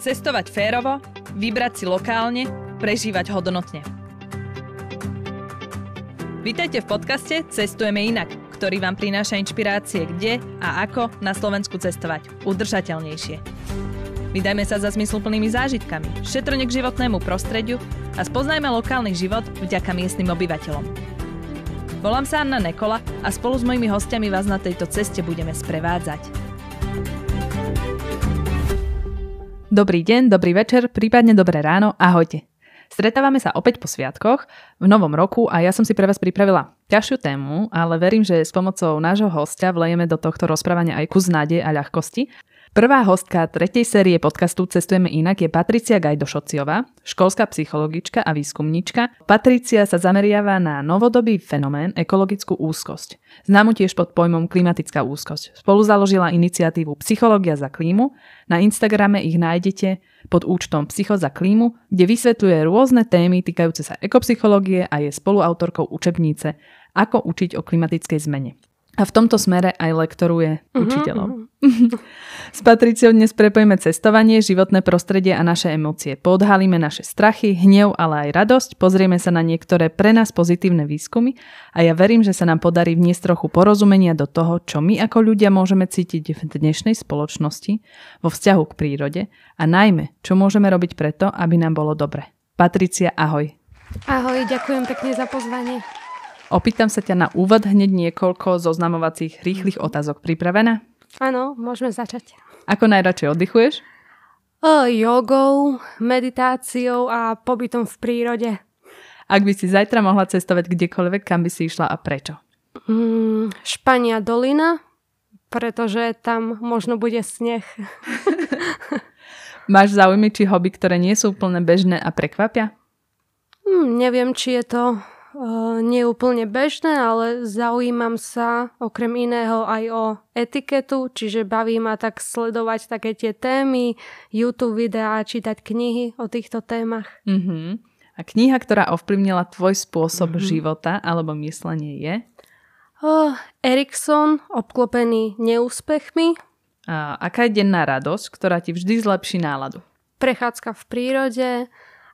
Cestovať férovo, vybrať si lokálne, prežívať hodnotne. Vítajte v podcaste Cestujeme inak, ktorý vám prináša inšpirácie, kde a ako na Slovensku cestovať udržateľnejšie. Vydajme sa za zmysluplnými zážitkami, šetrne k životnému prostrediu a spoznajme lokálny život vďaka miestnym obyvateľom. Volám sa Anna Nekola a spolu s mojimi hostiami vás na tejto ceste budeme sprevádzať. Dobrý deň, dobrý večer, prípadne dobré ráno, ahojte. Stretávame sa opäť po sviatkoch v novom roku a ja som si pre vás pripravila ťažšiu tému, ale verím, že s pomocou nášho hostia vlejeme do tohto rozprávania aj kus nádeje a ľahkosti. Prvá hostka 3. série podcastu Cestujeme inak je Patricia Gajdošociová, školská psychologička a výskumníčka. Patricia sa zameriava na novodobý fenomén ekologickú úzkosť, známu tiež pod pojmom klimatická úzkosť. Spolu založila iniciatívu Psychológia za klímu. Na Instagrame ich nájdete pod účtom Psycho za klímu, kde vysvetľuje rôzne témy týkajúce sa ekopsychológie a je spoluautorkou učebnice Ako učiť o klimatickej zmene. A v tomto smere aj lektoruje učiteľov. S Patriciou dnes prepojíme cestovanie, životné prostredie a naše emócie. Poodhalíme naše strachy, hnev, ale aj radosť, pozrieme sa na niektoré pre nás pozitívne výskumy a ja verím, že sa nám podarí vniesť trochu porozumenia do toho, čo my ako ľudia môžeme cítiť v dnešnej spoločnosti, vo vzťahu k prírode a najmä, čo môžeme robiť preto, aby nám bolo dobre. Patricia, ahoj. Ahoj, ďakujem pekne za pozvanie. Opýtam sa ťa na úvod hneď niekoľko zoznamovacích rýchlych otázok. Pripravená? Áno, môžeme začať. Ako najradšej oddychuješ? Jogou, meditáciou a pobytom v prírode. Ak by si zajtra mohla cestovať kdekoľvek, kam by si išla a prečo? Špania dolina, pretože tam možno bude sneh. Máš záujmy či hobby, ktoré nie sú úplne bežné a prekvapia? Neviem, či je to nie úplne bežné, ale zaujímam sa okrem iného aj o etiketu, čiže baví ma tak sledovať také tie témy, YouTube videá, čítať knihy o týchto témach. A kniha, ktorá ovplyvnila tvoj spôsob života alebo myslenie je? Erikson, Obklopený neúspechmi. A aká je denná radosť, ktorá ti vždy zlepší náladu? Prechádzka v prírode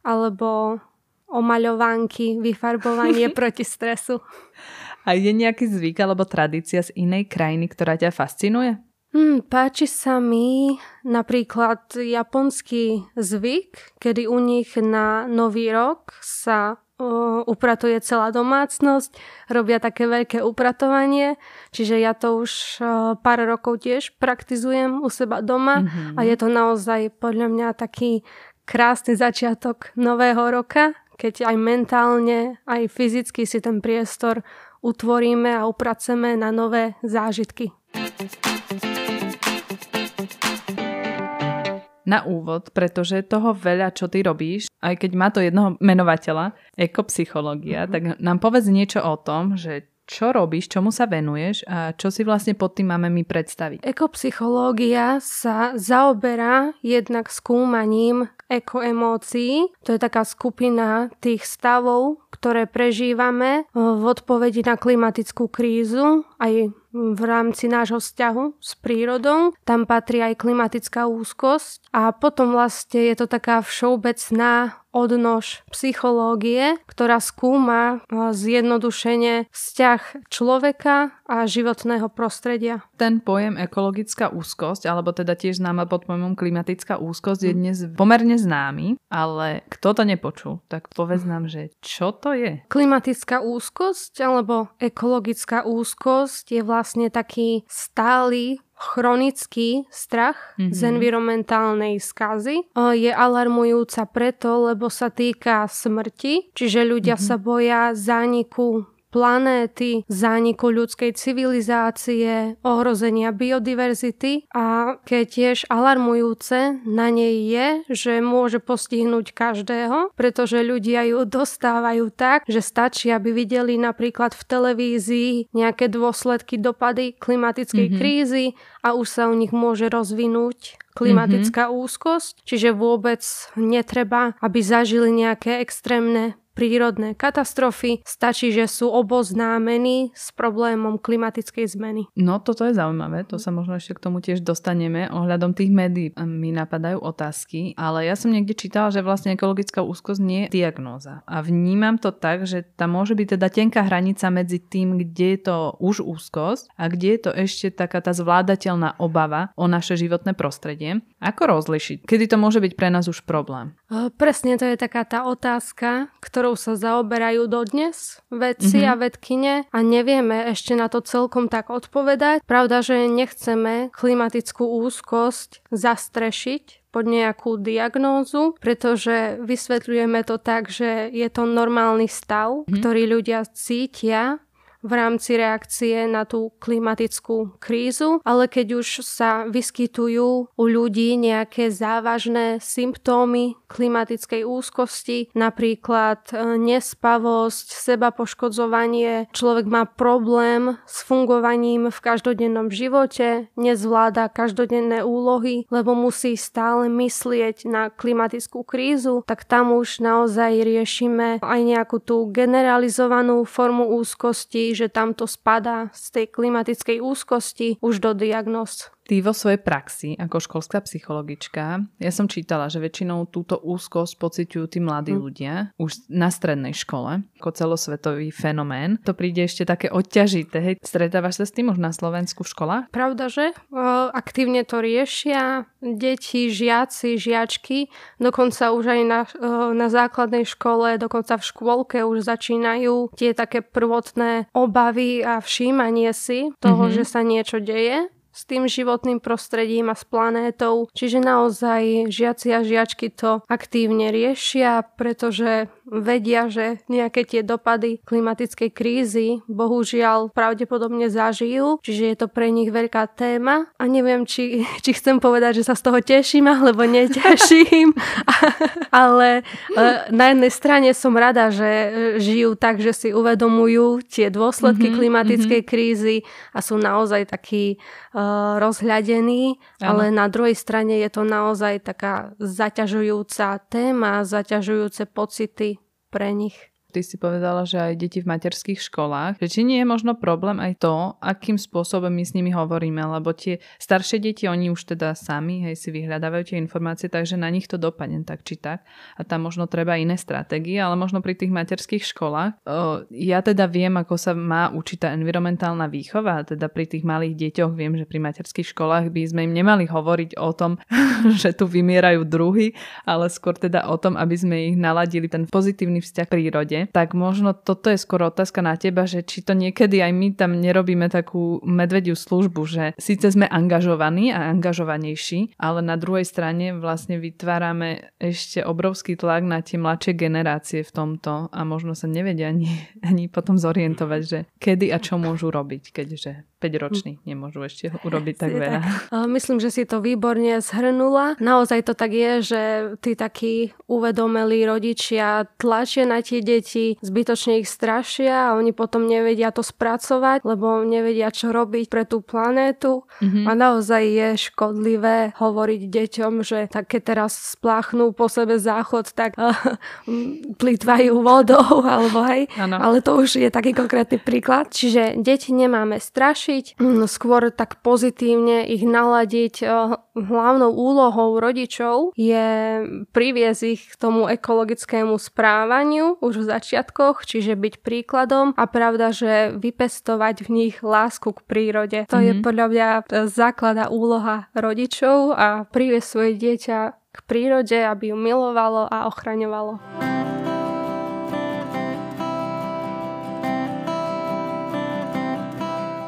alebo omaľovánky, vyfarbovanie proti stresu. A je nejaký zvyk alebo tradícia z inej krajiny, ktorá ťa fascinuje? Páči sa mi napríklad japonský zvyk, kedy u nich na Nový rok sa upratuje celá domácnosť, robia také veľké upratovanie, čiže ja to už pár rokov tiež praktizujem u seba doma a je to naozaj podľa mňa taký krásny začiatok nového roka, keď aj mentálne, aj fyzicky si ten priestor utvoríme a upraceme na nové zážitky. Na úvod, pretože toho veľa, čo ty robíš, aj keď má to jednoho menovateľa, ekopsychológia, tak nám povedz niečo o tom, že čo robíš, čomu sa venuješ a čo si vlastne pod tým máme my predstaviť? Ekopsychológia sa zaoberá jednak skúmaním ekoemócií. To je taká skupina tých stavov, ktoré prežívame v odpovedi na klimatickú krízu aj v rámci nášho vzťahu s prírodou. Tam patrí aj klimatická úzkosť a potom vlastne je to taká všeobecná odnož psychológie, ktorá skúma zjednodušene vzťah človeka a životného prostredia. Ten pojem ekologická úzkosť, alebo teda tiež známa pod pojmom klimatická úzkosť, je dnes pomerne známy, ale kto to nepočul, tak povedz nám, že čo to je? Klimatická úzkosť alebo ekologická úzkosť je vlastne taký stály chronický strach z environmentálnej skazy. Je alarmujúca preto, lebo sa týka smrti, čiže ľudia sa boja zániku planéty, zániku ľudskej civilizácie, ohrozenia biodiverzity a keď tiež alarmujúce na nej je, že môže postihnúť každého, pretože ľudia ju dostávajú tak, že stačí, aby videli napríklad v televízii nejaké dôsledky, dopady klimatickej krízy a už sa u nich môže rozvinúť klimatická úzkosť, čiže vôbec netreba, aby zažili nejaké extrémne prírodné katastrofy, stačí, že sú oboznámení s problémom klimatickej zmeny. No toto je zaujímavé, to sa možno ešte k tomu tiež dostaneme. Ohľadom tých médií mi napadajú otázky, ale ja som niekde čítala, že vlastne ekologická úzkosť nie je diagnóza. A vnímam to tak, že tam môže byť teda tenká hranica medzi tým, kde je to už úzkosť a kde je to ešte taká tá zvládateľná obava o naše životné prostredie. Ako rozlišiť? Kedy to môže byť pre nás už problém? Presne, to je taká tá otázka, ktorou sa zaoberajú dodnes vedci a vedkyne a nevieme ešte na to celkom tak odpovedať. Pravda, že nechceme klimatickú úzkosť zastrešiť pod nejakú diagnózu, pretože vysvetľujeme to tak, že je to normálny stav, ktorý ľudia cítia v rámci reakcie na tú klimatickú krízu, ale keď už sa vyskytujú u ľudí nejaké závažné symptómy klimatickej úzkosti, napríklad nespavosť, sebapoškodzovanie, človek má problém s fungovaním v každodennom živote, nezvláda každodenné úlohy, lebo musí stále myslieť na klimatickú krízu, tak tam už naozaj riešime aj nejakú tú generalizovanú formu úzkosti, že tam to spadá z tej klimatickej úzkosti už do diagnóz. Ty vo svojej praxi ako školská psychologička, ja som čítala, že väčšinou túto úzkosť pociťujú tí mladí ľudia už na strednej škole, ako celosvetový fenomén. To príde ešte také odťažité. Hej. Stretávaš sa s tým už na Slovensku v školách? Pravda, že aktívne to riešia deti, žiaci, žiačky, dokonca už aj na základnej škole, dokonca v škôlke už začínajú tie také prvotné obavy a všímanie si toho, že sa niečo deje s tým životným prostredím a s planétou. Čiže naozaj žiaci a žiačky to aktívne riešia, pretože vedia, že nejaké tie dopady klimatickej krízy bohužiaľ pravdepodobne zažijú. Čiže je to pre nich veľká téma a neviem, či chcem povedať, že sa z toho teším alebo neteším. Ale na jednej strane som rada, že žijú tak, že si uvedomujú tie dôsledky klimatickej krízy a sú naozaj takí rozhľadení, ale na druhej strane je to naozaj taká zaťažujúca téma, zaťažujúce pocity pre nich. Ty si povedala, že aj deti v materských školách, že či nie je možno problém aj to, akým spôsobom my s nimi hovoríme, lebo tie staršie deti, oni už teda sami, hej, si vyhľadávajú tie informácie, takže na nich to dopadne tak či tak a tam možno treba iné stratégie, ale možno pri tých materských školách ja teda viem, ako sa má učiť tá environmentálna výchova, teda pri tých malých deťoch viem, že pri materských školách by sme im nemali hovoriť o tom, že tu vymierajú druhy, ale skôr teda o tom, aby sme ich naladili ten pozitívny vzťah k prírode. Tak možno toto je skôr otázka na teba, že či to niekedy aj my tam nerobíme takú medvediu službu, že síce sme angažovaní a angažovanejší, ale na druhej strane vlastne vytvárame ešte obrovský tlak na tie mladšie generácie v tomto a možno sa nevedia ani potom zorientovať, že kedy a čo môžu robiť, keďže 5-roční nemôžu ešte urobiť tak veľa. Myslím, že si to výborne zhrnula. Naozaj to tak je, že tí takí uvedomelí rodičia tlačia na tie deti, zbytočne ich strašia a oni potom nevedia to spracovať, lebo nevedia, čo robiť pre tú planétu. A naozaj je škodlivé hovoriť deťom, že tak keď teraz spláchnú po sebe záchod, tak plýtvajú vodou, alebo hej. Ano. Ale to už je taký konkrétny príklad. Čiže deti nemáme strašiť, skôr tak pozitívne ich naladiť. Hlavnou úlohou rodičov je priviesť ich k tomu ekologickému správaniu už v začiatkoch, čiže byť príkladom a pravda, že vypestovať v nich lásku k prírode. To je podľa mňa základ a úloha rodičov a priviesť svoje dieťa k prírode, aby ju milovalo a ochraňovalo.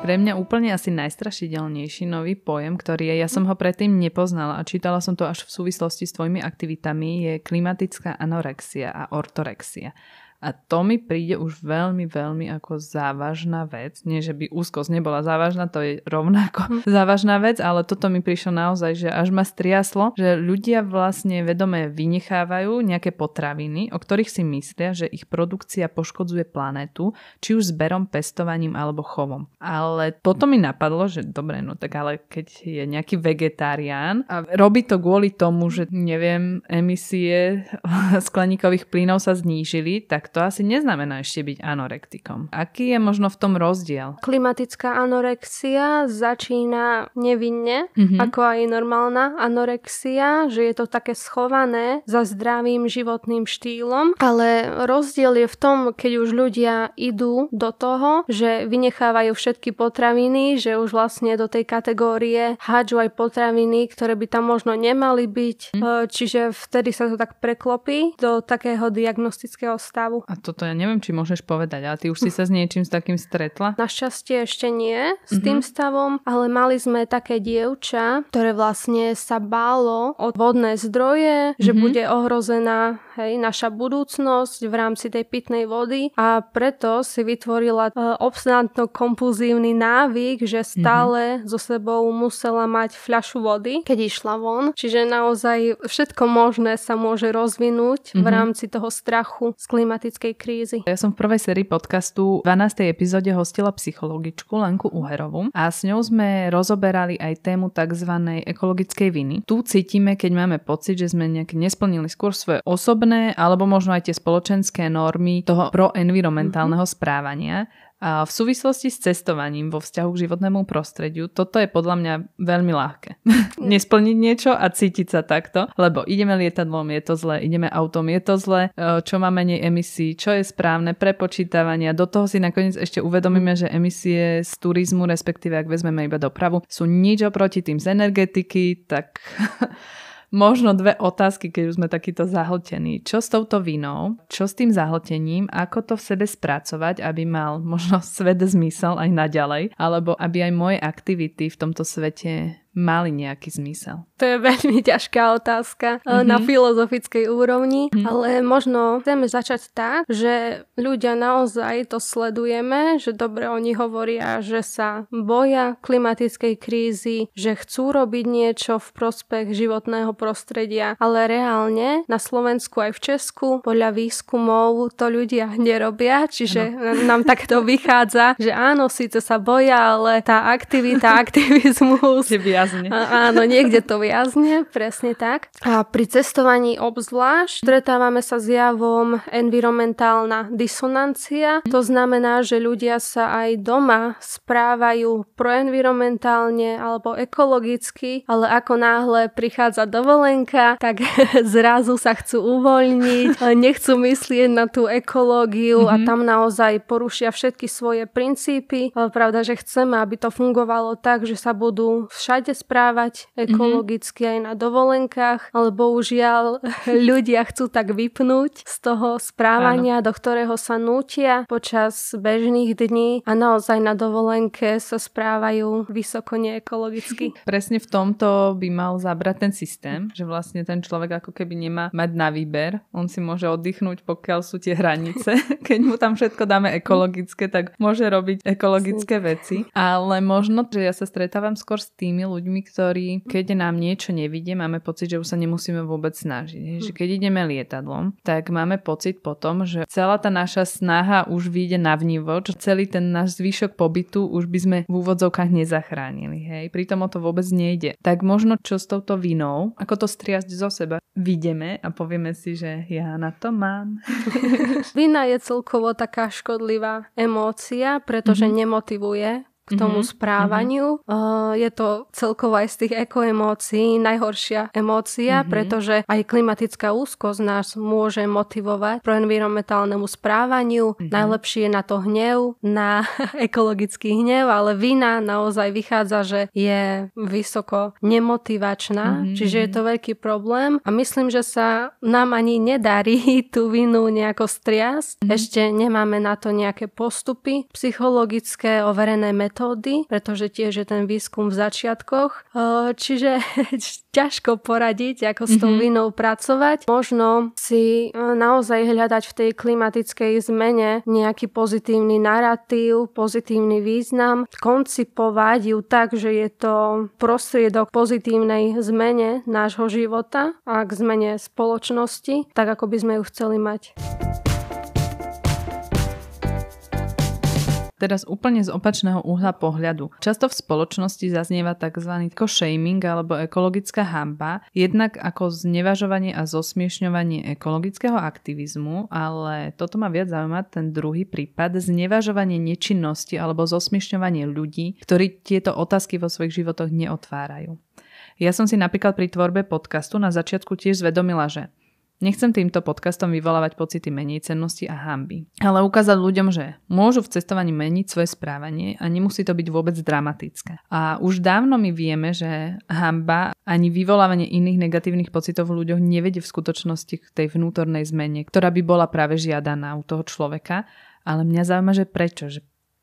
Pre mňa úplne asi najstrašidelnejší nový pojem, ktorý ja som ho predtým nepoznala a čítala som to až v súvislosti s tvojimi aktivitami, je klimatická anorexia a ortorexia. A to mi príde už veľmi, veľmi ako závažná vec. Nie, že by úzkosť nebola závažná, to je rovnako závažná vec, ale toto mi prišlo naozaj, že až ma striaslo, že ľudia vlastne vedome vynechávajú nejaké potraviny, o ktorých si myslia, že ich produkcia poškodzuje planetu, či už zberom, pestovaním alebo chovom. Ale potom mi napadlo, že dobre, no tak ale keď je nejaký vegetarián a robí to kvôli tomu, že neviem, emisie skleníkových plynov sa znížili, tak tak to asi neznamená ešte byť anorektikom. Aký je možno v tom rozdiel? Klimatická anorexia začína nevinne, ako aj normálna anorexia, že je to také schované za zdravým životným štýlom, ale rozdiel je v tom, keď už ľudia idú do toho, že vynechávajú všetky potraviny, že už vlastne do tej kategórie hádžu aj potraviny, ktoré by tam možno nemali byť, čiže vtedy sa to tak preklopí do takého diagnostického stavu. A toto ja neviem, či môžeš povedať, ale ty už si sa s niečím s takým stretla? Našťastie ešte nie s tým stavom, ale mali sme také dievča, ktoré vlastne sa bálo o vodné zdroje, že bude ohrozená naša budúcnosť v rámci tej pitnej vody a preto si vytvorila obsedantno-kompulzívny návyk, že stále so sebou musela mať fľašu vody, keď išla von. Čiže naozaj všetko možné sa môže rozvinúť v rámci toho strachu z klimatickej krízy. Ja som v prvej sérii podcastu v 12. epizóde hostila psychologičku Lenku Uherovú a s ňou sme rozoberali aj tému tzv. Ekologickej viny. Tu cítime, keď máme pocit, že sme nejak nesplnili skôr svoje osobné alebo možno aj tie spoločenské normy toho proenvironmentálneho správania. A v súvislosti s cestovaním vo vzťahu k životnému prostrediu, toto je podľa mňa veľmi ľahké. Nesplniť niečo a cítiť sa takto, lebo ideme lietadlom, je to zlé, ideme autom, je to zlé, čo má menej emisí, čo je správne, prepočítavania. Do toho si nakoniec ešte uvedomíme, že emisie z turizmu, respektíve ak vezmeme iba dopravu, sú nič oproti tým z energetiky, tak... Možno dve otázky, keď už sme takýto zahltení. Čo s touto vinou? Čo s tým zahltením? Ako to v sebe spracovať, aby mal možno svet zmysel aj naďalej? Alebo aby aj moje aktivity v tomto svete mali nejaký zmysel? To je veľmi ťažká otázka na filozofickej úrovni, ale možno chceme začať tak, že ľudia naozaj to sledujeme, že dobre oni hovoria, že sa boja klimatickej krízy, že chcú robiť niečo v prospech životného prostredia, ale reálne na Slovensku aj v Česku podľa výskumov to ľudia nerobia, čiže nám takto vychádza, že áno, síce sa boja, ale tá aktivizmus áno, niekde to viazne, presne tak. A pri cestovaní obzvlášť stretávame sa s javom environmentálna disonancia. To znamená, že ľudia sa aj doma správajú proenvironmentálne alebo ekologicky, ale ako náhle prichádza dovolenka, tak zrazu sa chcú uvoľniť, nechcú myslieť na tú ekológiu a tam naozaj porušia všetky svoje princípy. Ale pravda, že chceme, aby to fungovalo tak, že sa budú všade správať ekologicky aj na dovolenkách, ale bohužiaľ ľudia chcú tak vypnúť z toho správania, do ktorého sa nútia počas bežných dní a naozaj na dovolenke sa správajú vysoko neekologicky. Presne v tomto by mal zabrať ten systém, že vlastne ten človek ako keby nemá mať na výber. On si môže oddychnúť, pokiaľ sú tie hranice. Keď mu tam všetko dáme ekologické, tak môže robiť ekologické veci. Ale možno, že ja sa stretávam skôr s tými ľuďmi, ktorí, keď nám niečo nevidie, máme pocit, že už sa nemusíme vôbec snažiť. Že keď ideme lietadlom, tak máme pocit potom, že celá tá naša snaha už vyjde navnivo, že celý ten náš zvyšok pobytu už by sme v úvodzovkách nezachránili. Hej? Pritom o to vôbec nejde. Tak možno čo s touto vinou, ako to striasť zo seba, vidíme a povieme si, že ja na to mám. Vina je celkovo taká škodlivá emócia, pretože nemotivuje k tomu správaniu. Je to celkovo aj z tých ekoemócií najhoršia emócia, pretože aj klimatická úzkosť nás môže motivovať pro environmentálnemu správaniu. Najlepšie je na to hnev, na ekologický hnev, ale vina naozaj vychádza, že je vysoko nemotivačná, čiže je to veľký problém a myslím, že sa nám ani nedarí tú vinu nejako striasť. Ešte nemáme na to nejaké postupy psychologické, overené metódy, pretože tiež je ten výskum v začiatkoch. Čiže ťažko poradiť, ako s tou vinou pracovať. Možno si naozaj hľadať v tej klimatickej zmene nejaký pozitívny narratív, pozitívny význam, koncipovať ju tak, že je to prostriedok pozitívnej zmene nášho života a k zmene spoločnosti, tak ako by sme ju chceli mať. Teraz úplne z opačného uhla pohľadu. Často v spoločnosti zaznieva tzv. Shaming alebo ekologická hanba, jednak ako znevažovanie a zosmiešňovanie ekologického aktivizmu, ale toto ma viac zaujíma ten druhý prípad, znevažovanie nečinnosti alebo zosmiešňovanie ľudí, ktorí tieto otázky vo svojich životoch neotvárajú. Ja som si napríklad pri tvorbe podcastu na začiatku tiež zvedomila, že nechcem týmto podcastom vyvolávať pocity menejcennosti a hanby, ale ukázať ľuďom, že môžu v cestovaní meniť svoje správanie a nemusí to byť vôbec dramatické. A už dávno my vieme, že hanba ani vyvolávanie iných negatívnych pocitov v ľuďoch nevedie v skutočnosti k tej vnútornej zmene, ktorá by bola práve žiadaná u toho človeka, ale mňa zaujíma, že prečo?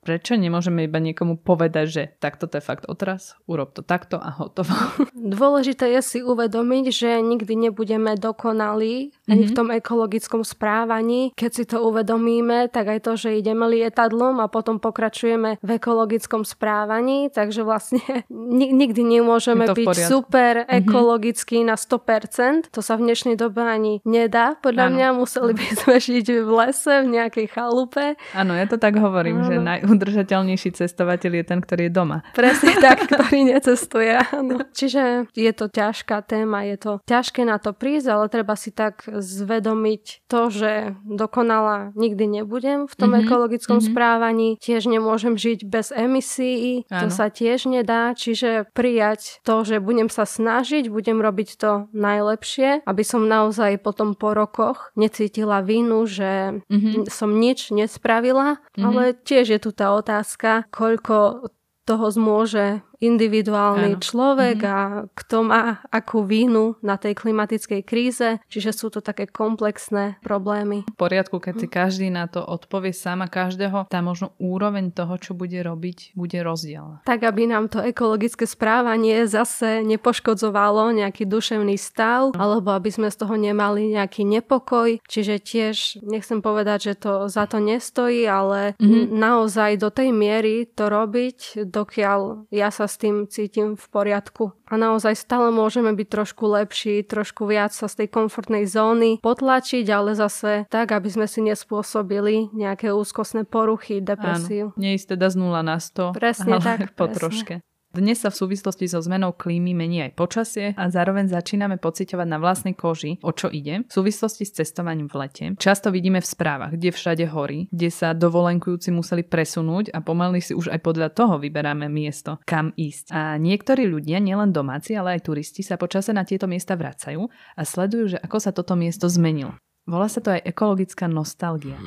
Prečo nemôžeme iba niekomu povedať, že takto to je fakt otras, urob to takto a hotovo. Dôležité je si uvedomiť, že nikdy nebudeme dokonalí ani v tom ekologickom správaní. Keď si to uvedomíme, tak aj to, že ideme lietadlom a potom pokračujeme v ekologickom správaní, takže vlastne nikdy nemôžeme byť super ekologický na 100%. To sa v dnešnej dobe ani nedá. Podľa mňa museli by sme žiť v lese, v nejakej chalupe. Áno, ja to tak hovorím, že udržateľnejší cestovateľ je ten, ktorý je doma. Presne tak, ktorý necestuje. Áno. Čiže je to ťažká téma, je to ťažké na to prísť, ale treba si tak zvedomiť to, že dokonala nikdy nebudem v tom ekologickom správaní. Tiež nemôžem žiť bez emisí, to sa tiež nedá. Čiže prijať to, že budem sa snažiť, budem robiť to najlepšie, aby som naozaj potom po rokoch necítila vinu, že som nič nespravila, ale tiež je tu tá otázka, koľko toho zmôže individuálny človek a kto má akú vínu na tej klimatickej kríze. Čiže sú to také komplexné problémy. V poriadku, keď si každý na to odpovie sám a každého, tá možno úroveň toho, čo bude robiť, bude rozdielna. Tak, aby nám to ekologické správanie zase nepoškodzovalo nejaký duševný stav, alebo aby sme z toho nemali nejaký nepokoj. Čiže tiež nechcem povedať, že to za to nestojí, ale naozaj do tej miery to robiť, dokiaľ ja sa s tým cítim v poriadku. A naozaj stále môžeme byť trošku lepší, trošku viac sa z tej komfortnej zóny potlačiť, ale zase tak, aby sme si nespôsobili nejaké úzkostné poruchy, depresiu. Áno, neísť teda z 0 na 100, presne ale tak, po troške. Dnes sa v súvislosti so zmenou klímy mení aj počasie a zároveň začíname pociťovať na vlastnej koži, o čo ide, v súvislosti s cestovaním v lete. Často vidíme v správach, kde všade horí, kde sa dovolenkujúci museli presunúť a pomaly si už aj podľa toho vyberáme miesto, kam ísť. A niektorí ľudia, nielen domáci, ale aj turisti, sa počase na tieto miesta vracajú a sledujú, že ako sa toto miesto zmenilo. Volá sa to aj ekologická nostalgia.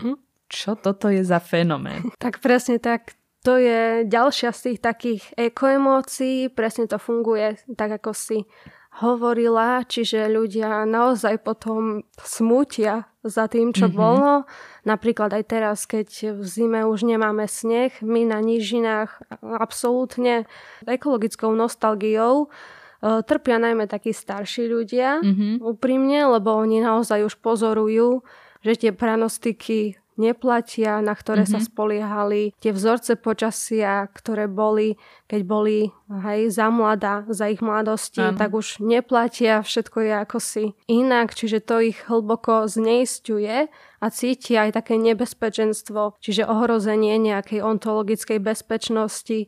Čo toto je za fenomén? Tak presne tak. To je ďalšia z tých takých ekoemócií, presne to funguje tak, ako si hovorila, čiže ľudia naozaj potom smútia za tým, čo bolo. Napríklad aj teraz, keď v zime už nemáme sneh, my na nížinách absolútne ekologickou nostalgiou trpia najmä takí starší ľudia, úprimne, lebo oni naozaj už pozorujú, že tie pranostiky neplatia, na ktoré sa spoliehali, tie vzorce počasia, ktoré boli, keď boli za mladá, za ich mladosti, tak už neplatia, všetko je akosi inak, čiže to ich hlboko zneisťuje a cítia aj také nebezpečenstvo, čiže ohrozenie nejakej ontologickej bezpečnosti.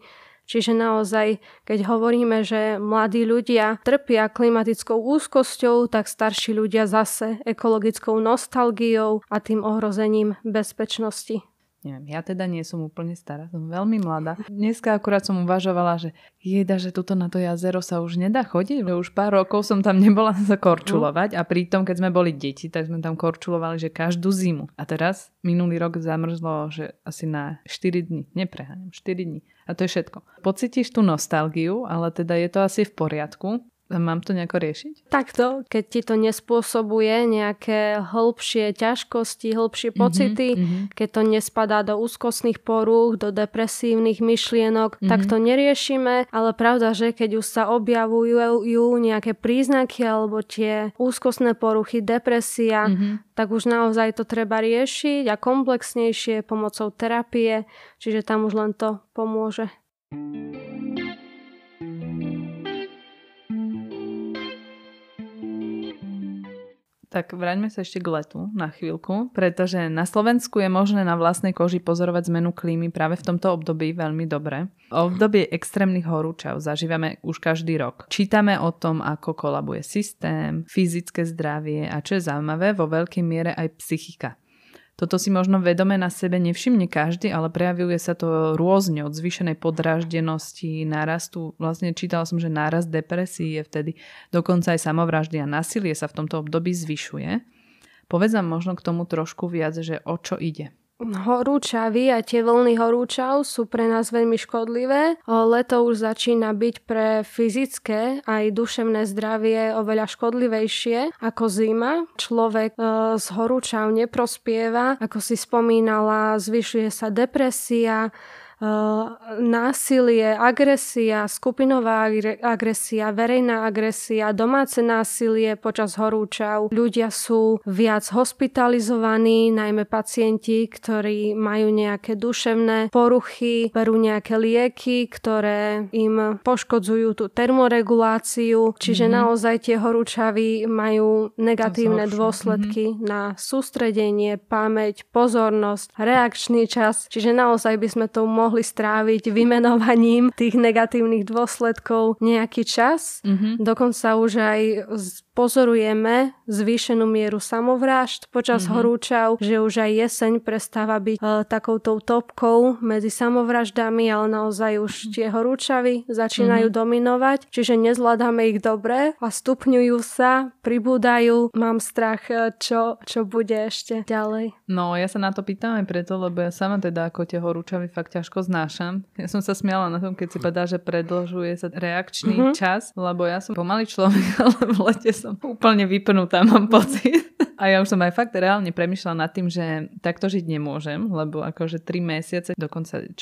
Čiže naozaj, keď hovoríme, že mladí ľudia trpia klimatickou úzkosťou, tak starší ľudia zase ekologickou nostalgiou a tým ohrozením bezpečnosti. Neviem, ja teda nie som úplne stará, som veľmi mladá. Dneska akurát som uvažovala, že že tuto na to jazero sa už nedá chodiť, že už pár rokov som tam nebola sa korčulovať a pritom, keď sme boli deti, tak sme tam korčulovali, že každú zimu. A teraz minulý rok zamrzlo, že asi na 4 dní, nepreháňam, 4 dní. A to je všetko. Pocítiš tú nostalgiu, ale teda je to asi v poriadku. Mám to nejako riešiť? Takto, keď ti to nespôsobuje nejaké hĺbšie ťažkosti, hĺbšie pocity, keď to nespadá do úzkostných porúch, do depresívnych myšlienok, tak to neriešime, ale pravda, že keď už sa objavujú nejaké príznaky alebo tie úzkostné poruchy, depresia, tak už naozaj to treba riešiť a komplexnejšie pomocou terapie, čiže tam už len to pomôže. Tak vráťme sa ešte k letu na chvíľku, pretože na Slovensku je možné na vlastnej koži pozorovať zmenu klímy práve v tomto období veľmi dobre. Obdobie extrémnych horúčav zažívame už každý rok. Čítame o tom, ako kolabuje systém, fyzické zdravie a čo je zaujímavé, vo veľkej miere aj psychika. Toto si možno vedome na sebe nevšimne každý, ale prejavuje sa to rôzne od zvýšenej podráždenosti, nárastu, vlastne čítala som, že nárast depresí je vtedy, dokonca aj samovraždy a násilie sa v tomto období zvyšuje. Povedz nám možno k tomu trošku viac, že o čo ide. Horúčavy a tie vlny horúčav sú pre nás veľmi škodlivé. Leto už začína byť pre fyzické aj duševné zdravie oveľa škodlivejšie ako zima. Človek z horúčav neprospieva, ako si spomínala, zvyšuje sa depresia, násilie, agresia, skupinová agresia, verejná agresia, domáce násilie počas horúčav. Ľudia sú viac hospitalizovaní, najmä pacienti, ktorí majú nejaké duševné poruchy, berú nejaké lieky, ktoré im poškodzujú tú termoreguláciu. Čiže naozaj tie horúčavy majú negatívne dôsledky na sústredenie, pamäť, pozornosť, reakčný čas. Čiže naozaj by sme to mohli stráviť vymenovaním tých negatívnych dôsledkov nejaký čas. Dokonca už aj pozorujeme zvýšenú mieru samovrážd počas horúčav, že už aj jeseň prestáva byť takoutou topkou medzi samovraždami, ale naozaj už tie horúčavy začínajú dominovať, čiže nezvládame ich dobre a stupňujú sa, pribúdajú. Mám strach, čo bude ešte ďalej. No, ja sa na to pýtam aj preto, lebo ja sama teda ako tie horúčavy fakt ťažko znášam. Ja som sa smiala na tom, keď si povedala, že predĺžuje sa reakčný čas, lebo ja som pomalý človek, ale v lete som úplne vypnutá, mám pocit. A ja už som aj fakt reálne premýšľala nad tým, že takto žiť nemôžem, lebo akože 3 mesiace, dokonca 4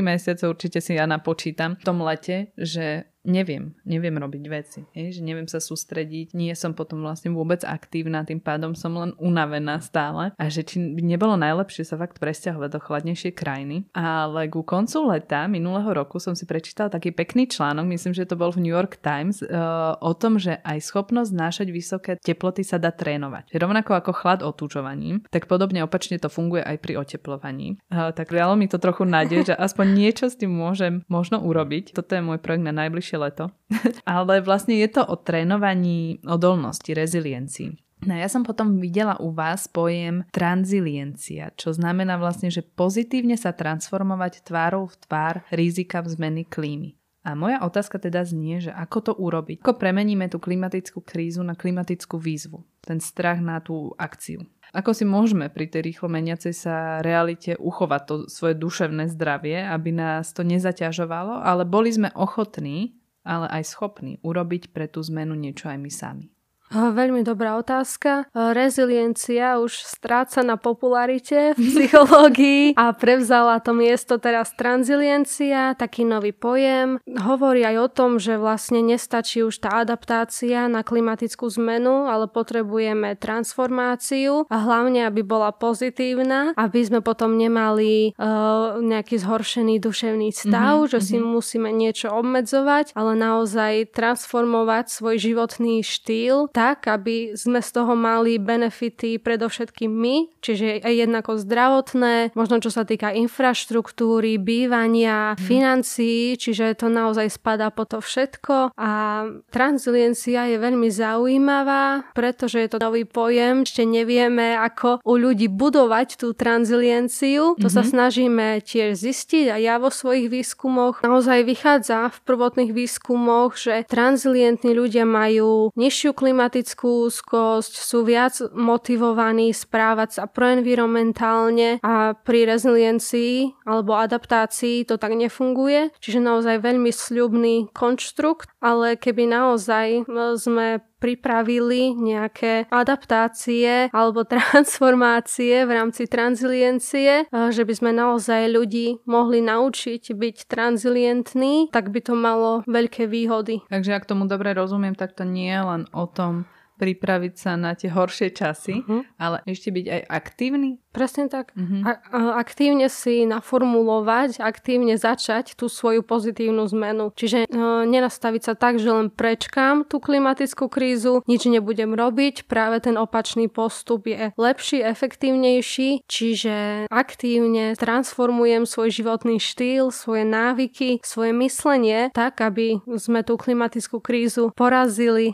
mesiace určite si ja napočítam v tom lete, že neviem robiť veci, že neviem sa sústrediť, nie som potom vlastne vôbec aktívna, tým pádom som len unavená stále a že či by nebolo najlepšie sa fakt presťahovať do chladnejšej krajiny. Ale ku koncu leta minulého roku som si prečítala taký pekný článok, myslím, že to bol v New York Times, o tom, že aj schopnosť znášať vysoké teploty sa dá trénovať. Rovnako ako chlad otužovaním, tak podobne opačne to funguje aj pri oteplovaní. Tak dalo mi to trochu nádej, že aspoň niečo s tým môžem možno urobiť. Toto je môj projekt na najbližšie leto. Ale vlastne je to o trénovaní odolnosti, reziliencii. No ja som potom videla u vás pojem tranziliencia, čo znamená vlastne, že pozitívne sa transformovať tvárou v tvár rizika v zmeny klímy. A moja otázka teda znie, že ako to urobiť? Ako premeníme tú klimatickú krízu na klimatickú výzvu? Ten strach na tú akciu. Ako si môžeme pri tej rýchlo meniacej sa realite uchovať to svoje duševné zdravie, aby nás to nezaťažovalo, ale boli sme ochotní, ale aj schopní urobiť pre tú zmenu niečo aj my sami? Veľmi dobrá otázka. Reziliencia už stráca na popularite v psychológii a prevzala to miesto teraz tranziliencia, taký nový pojem. Hovorí aj o tom, že vlastne nestačí už tá adaptácia na klimatickú zmenu, ale potrebujeme transformáciu a hlavne, aby bola pozitívna, aby sme potom nemali nejaký zhoršený duševný stav, že si musíme niečo obmedzovať, ale naozaj transformovať svoj životný štýl tak, aby sme z toho mali benefity predovšetkým my, čiže aj jednako zdravotné, možno čo sa týka infraštruktúry, bývania, financií, čiže to naozaj spadá po to všetko a tranziliencia je veľmi zaujímavá, pretože je to nový pojem, ešte nevieme, ako u ľudí budovať tú tranzilienciu, to sa snažíme tiež zistiť a ja vo svojich výskumoch naozaj vychádza v prvotných výskumoch, že tranzilientní ľudia majú nižšiu klimatickú úzkosť, sú viac motivovaní správať sa proenvironmentálne a pri reziliencii alebo adaptácii to tak nefunguje. Čiže naozaj veľmi sľubný konštrukt, ale keby naozaj sme pripravili nejaké adaptácie alebo transformácie v rámci tranziliencie, že by sme naozaj ľudí mohli naučiť byť tranzilientní, tak by to malo veľké výhody. Takže ak tomu dobre rozumiem, tak to nie je len o tom pripraviť sa na tie horšie časy, ale ešte byť aj aktívny? Presne tak. Aktívne si naformulovať, aktívne začať tú svoju pozitívnu zmenu. Čiže nenastaviť sa tak, že len prečkám tú klimatickú krízu, nič nebudem robiť, práve ten opačný postup je lepší, efektívnejší, čiže aktívne transformujem svoj životný štýl, svoje návyky, svoje myslenie tak, aby sme tú klimatickú krízu porazili.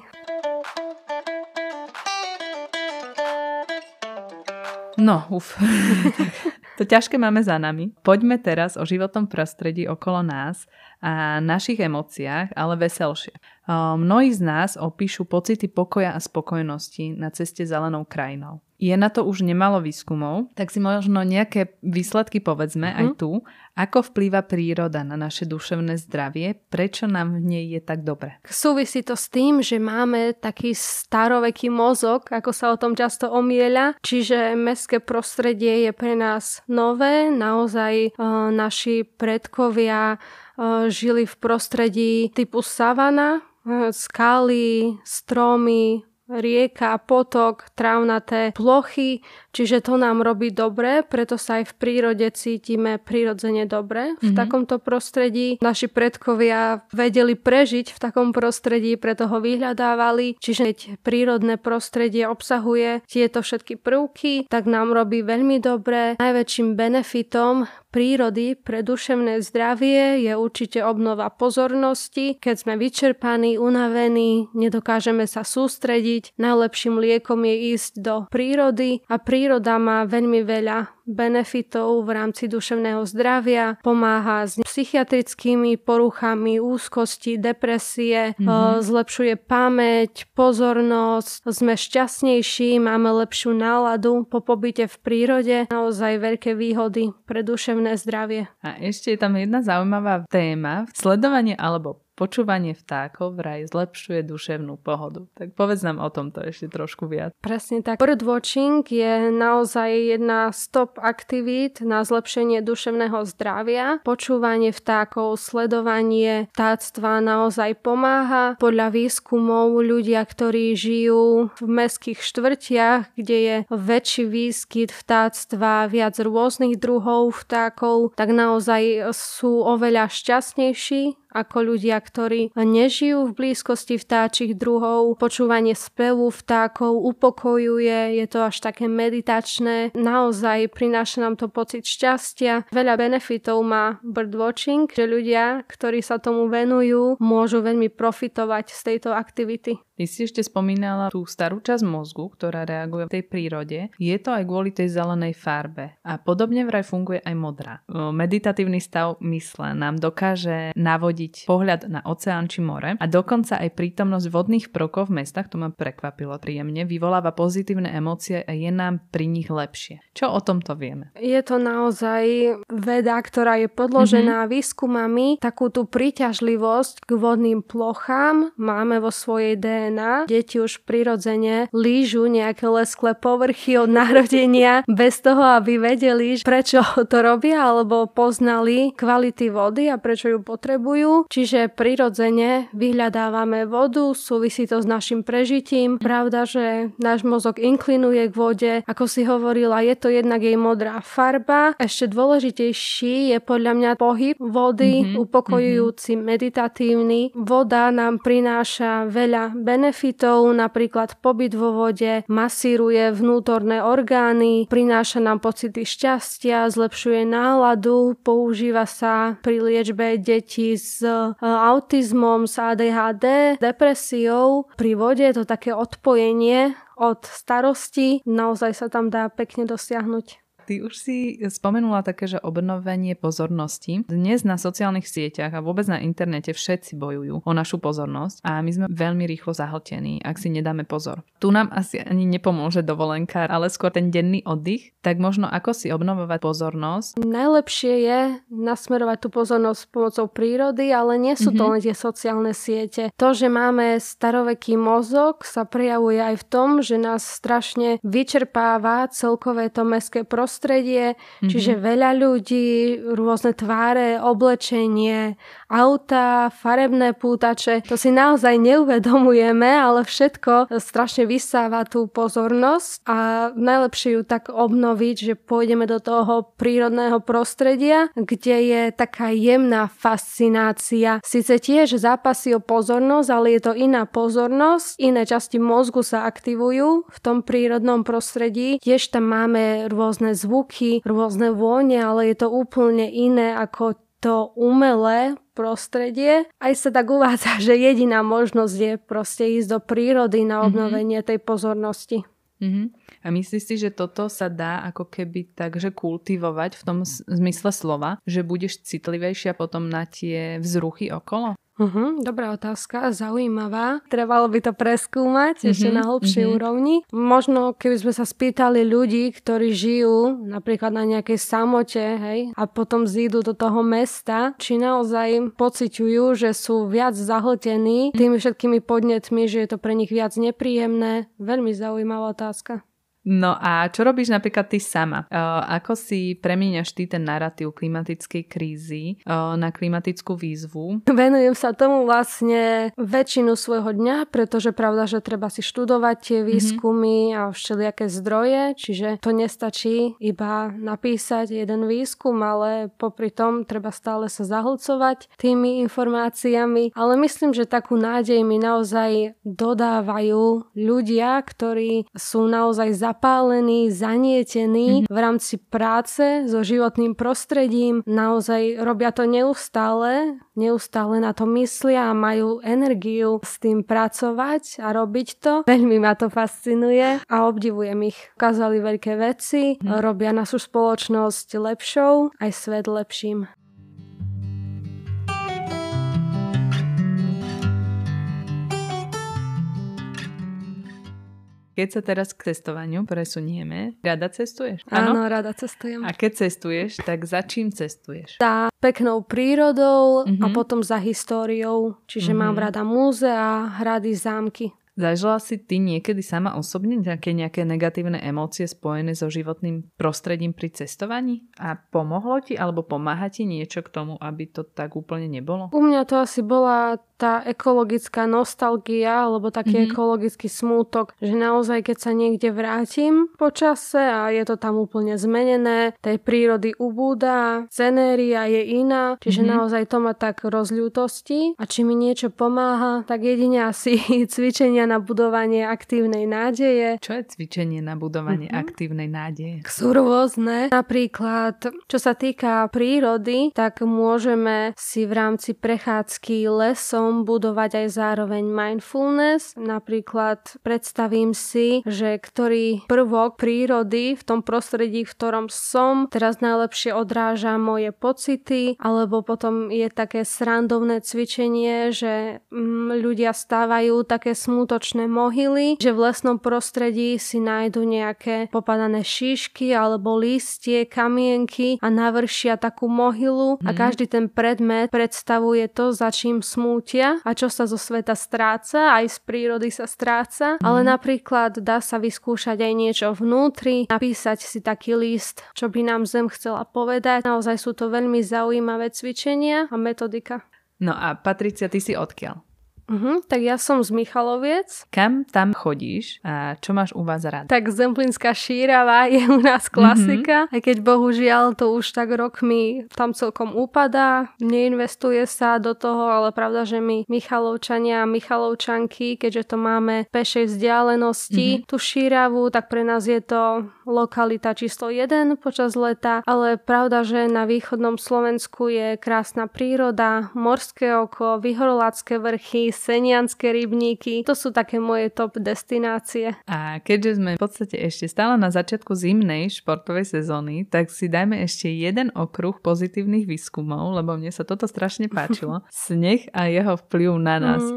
No, to ťažké máme za nami. Poďme teraz o životnom prostredí okolo nás a našich emóciách, ale veselšie. Mnohí z nás opíšu pocity pokoja a spokojnosti na ceste zelenou krajinou. Je na to už nemalo výskumov, tak si možno nejaké výsledky povedzme aj tu. Ako vplýva príroda na naše duševné zdravie? Prečo nám v nej je tak dobre? Súvisí to s tým, že máme taký staroveký mozog, ako sa o tom často omieľa, čiže mestské prostredie je pre nás nové. Naozaj naši predkovia žili v prostredí typu savana, skaly, stromy, rieka, potok, trávnaté plochy, čiže to nám robí dobre, preto sa aj v prírode cítime prirodzene dobre. V takomto prostredí naši predkovia vedeli prežiť v takom prostredí, preto ho vyhľadávali, čiže keď prírodné prostredie obsahuje tieto všetky prvky, tak nám robí veľmi dobre. Najväčším benefitom prírody pre duševné zdravie je určite obnova pozornosti. Keď sme vyčerpaní, unavení, nedokážeme sa sústrediť, najlepším liekom je ísť do prírody a príroda má veľmi veľa benefitov v rámci duševného zdravia, pomáha s psychiatrickými poruchami, úzkosti, depresie, zlepšuje pamäť, pozornosť, sme šťastnejší, máme lepšiu náladu po pobyte v prírode, naozaj veľké výhody pre duševné zdravie. A ešte je tam jedna zaujímavá téma, sledovanie alebo počúvanie vtákov vraj zlepšuje duševnú pohodu. Tak povedz nám o tomto ešte trošku viac. Presne tak. Birdwatching je naozaj jedna z top aktivít na zlepšenie duševného zdravia. Počúvanie vtákov, sledovanie vtáctva naozaj pomáha. Podľa výskumov ľudia, ktorí žijú v mestských štvrtiach, kde je väčší výskyt vtáctva, viac rôznych druhov vtákov, tak naozaj sú oveľa šťastnejší ako ľudia, ktorí nežijú v blízkosti vtáčich druhov. Počúvanie spevu vtákov upokojuje, je to až také meditačné. Naozaj prináša nám to pocit šťastia. Veľa benefitov má birdwatching, že ľudia, ktorí sa tomu venujú, môžu veľmi profitovať z tejto aktivity. Ty si ešte spomínala tú starú časť mozgu, ktorá reaguje v tej prírode. Je to aj kvôli tej zelenej farbe. A podobne vraj funguje aj modrá. Meditatívny stav mysle nám dokáže navodiť pohľad na oceán či more a dokonca aj prítomnosť vodných prvkov v mestách, to ma prekvapilo príjemne, vyvoláva pozitívne emócie a je nám pri nich lepšie. Čo o tomto vieme? Je to naozaj veda, ktorá je podložená výskumami. Takú tú príťažlivosť k vodným plochám máme vo svojej DNA. Deti už prirodzene lížu nejaké lesklé povrchy od narodenia bez toho, aby vedeli, prečo to robia alebo poznali kvality vody a prečo ju potrebujú. Čiže prirodzene vyhľadávame vodu, súvisí to s našim prežitím. Pravda, že náš mozog inklinuje k vode. Ako si hovorila, je to jednak jej modrá farba. Ešte dôležitejší je podľa mňa pohyb vody, upokojujúci, meditatívny. Voda nám prináša veľa benefitov, napríklad pobyt vo vode, masíruje vnútorné orgány, prináša nám pocity šťastia, zlepšuje náladu, používa sa pri liečbe detí s autizmom, s ADHD, depresiou. Pri vode je to také odpojenie od starosti, naozaj sa tam dá pekne dosiahnuť. Ty už si spomenula také, že obnovenie pozornosti. Dnes na sociálnych sieťach a vôbec na internete všetci bojujú o našu pozornosť a my sme veľmi rýchlo zahltení, ak si nedáme pozor. Tu nám asi ani nepomôže dovolenka, ale skôr ten denný oddych. Tak možno ako si obnovovať pozornosť? Najlepšie je nasmerovať tú pozornosť pomocou prírody, ale nie sú to len tie sociálne siete. To, že máme staroveký mozog, sa prejavuje aj v tom, že nás strašne vyčerpáva celkové to mestské prostredie. prostredie, čiže veľa ľudí, rôzne tváre, oblečenie, auta, farebné pútače. To si naozaj neuvedomujeme, ale všetko strašne vysáva tú pozornosť a najlepšie ju tak obnoviť, že pôjdeme do toho prírodného prostredia, kde je taká jemná fascinácia. Sice tiež zápasy o pozornosť, ale je to iná pozornosť, iné časti mozgu sa aktivujú v tom prírodnom prostredí. Tiež tam máme rôzne zvuky, rôzne vône, ale je to úplne iné ako to umelé prostredie. Aj sa tak uvádza, že jediná možnosť je proste ísť do prírody na obnovenie tej pozornosti. A myslíš si, že toto sa dá ako keby takže kultivovať v tom zmysle slova, že budeš citlivejšia potom na tie vzruchy okolo? Dobrá otázka, zaujímavá. Trebalo by to preskúmať ešte na hlbšej úrovni. Možno keby sme sa spýtali ľudí, ktorí žijú napríklad na nejakej samote, hej, a potom zídu do toho mesta, či naozaj pociťujú, že sú viac zahltení tými všetkými podnetmi, že je to pre nich viac nepríjemné. Veľmi zaujímavá otázka. No a čo robíš napríklad ty sama? Ako si premieňaš ty ten narratív klimatickej krízy na klimatickú výzvu? Venujem sa tomu vlastne väčšinu svojho dňa, pretože pravda, že treba si študovať tie výskumy a všelijaké zdroje, čiže to nestačí iba napísať jeden výskum, ale popri tom treba stále sa zahlcovať tými informáciami. Ale myslím, že takú nádej mi naozaj dodávajú ľudia, ktorí sú naozaj zapálení, zanietení v rámci práce so životným prostredím. Naozaj robia to neustále na to myslia a majú energiu s tým pracovať a robiť to. Veľmi ma to fascinuje a obdivujem ich. Ukázali veľké veci, robia našu spoločnosť lepšou, aj svet lepším. Keď sa teraz k cestovaniu presunieme, rada cestuješ? Áno, rada cestujem. A keď cestuješ, tak za čím cestuješ? Za peknou prírodou a potom za históriou. Čiže mám rada múzea, hrady, zámky. Zažila si ty niekedy sama osobne nejaké negatívne emócie spojené so životným prostredím pri cestovaní? A pomohlo ti alebo pomáha ti niečo k tomu, aby to tak úplne nebolo? U mňa to asi bola tá ekologická nostalgia alebo taký ekologický smútok, že naozaj keď sa niekde vrátim po čase a je to tam úplne zmenené, tej prírody ubúda, scenéria je iná, čiže naozaj to ma tak rozľútosti a či mi niečo pomáha, tak jedine asi cvičenia na budovanie aktívnej nádeje. Čo je cvičenie na budovanie aktívnej nádeje? Sú rôzne. Napríklad, čo sa týka prírody, tak môžeme si v rámci prechádzky lesom budovať aj zároveň mindfulness. Napríklad predstavím si, že ktorý prvok prírody v tom prostredí, v ktorom som, teraz najlepšie odráža moje pocity, alebo potom je také srandovné cvičenie, že ľudia stávajú také smutočné mohyly, že v lesnom prostredí si nájdu nejaké popadané šíšky alebo lístie, kamienky a navršia takú mohylu a každý ten predmet predstavuje to, za čím smútia a čo sa zo sveta stráca, aj z prírody sa stráca, ale napríklad dá sa vyskúšať aj niečo vnútri, napísať si taký list, čo by nám Zem chcela povedať. Naozaj sú to veľmi zaujímavé cvičenia a metodika. No a Patricia, ty si odkiaľ? Tak ja som z Michaloviec. Kam tam chodíš a čo máš u vás rád? Tak Zemplínska Šírava je u nás klasika, aj keď bohužiaľ to už tak rokmi tam celkom upadá, neinvestuje sa do toho, ale pravda, že my Michalovčania a Michalovčanky, keďže to máme pešej vzdialenosti, tú Šíravu, tak pre nás je to lokalita číslo 1 počas leta, ale pravda, že na východnom Slovensku je krásna príroda, morské oko, Vyhorolácké vrchy, Senianské rybníky. To sú také moje top destinácie. A keďže sme v podstate ešte stále na začiatku zimnej športovej sezóny, tak si dajme ešte jeden okruh pozitívnych výskumov, lebo mne sa toto strašne páčilo. Sneh a jeho vplyv na nás.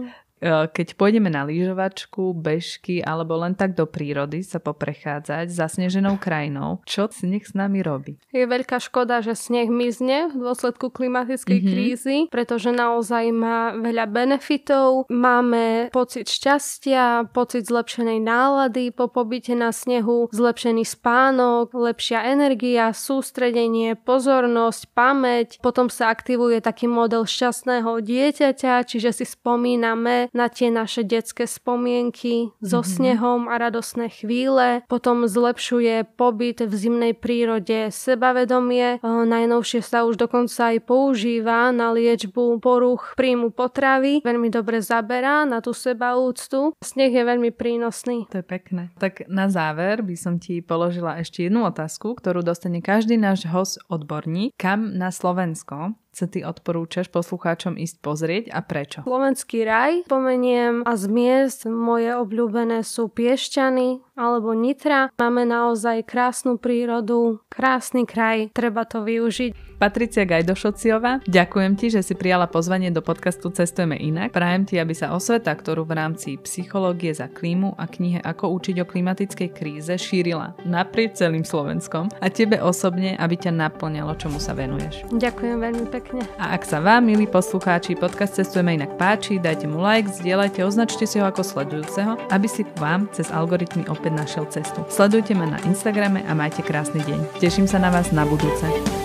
keď pôjdeme na lyžovačku, bežky alebo len tak do prírody sa poprechádzať zasneženou krajinou, čo sneh s nami robí? Je veľká škoda, že sneh mizne v dôsledku klimatickej krízy, pretože naozaj má veľa benefitov. Máme pocit šťastia, pocit zlepšenej nálady po pobyte na snehu, zlepšený spánok, lepšia energia, sústredenie, pozornosť, pamäť. Potom sa aktivuje taký model šťastného dieťaťa, čiže si spomíname na tie naše detské spomienky so snehom a radostné chvíle. Potom zlepšuje pobyt v zimnej prírode sebavedomie. Najnovšie sa už dokonca aj používa na liečbu poruch príjmu potravy. Veľmi dobre zaberá na tú sebaúctu. Sneh je veľmi prínosný. To je pekné. Tak na záver by som ti položila ešte jednu otázku, ktorú dostane každý náš host odborník. Kam na Slovensko sa ty odporúčaš poslucháčom ísť pozrieť a prečo? Slovenský raj pomeniem a z miest moje obľúbené sú Piešťany alebo Nitra. Máme naozaj krásnu prírodu, krásny kraj, treba to využiť. Patricia Gajdošociová, ďakujem ti, že si prijala pozvanie do podcastu Cestujeme inak. Prajem ti, aby sa osveta, ktorú v rámci Psychológie za klímu a knihe Ako učiť o klimatickej kríze šírila naprieč celým Slovenskom a tebe osobne, aby ťa naplňalo, čomu sa venuješ. Ďakujem veľmi pekne. A ak sa vám, milí poslucháči, podcast Cestujeme inak páči, dajte mu like, zdieľajte, označte si ho ako sledujúceho, aby si k vám cez algoritmy opäť našiel cestu. Sledujte ma na Instagrame a majte krásny deň. Teším sa na vás na budúce.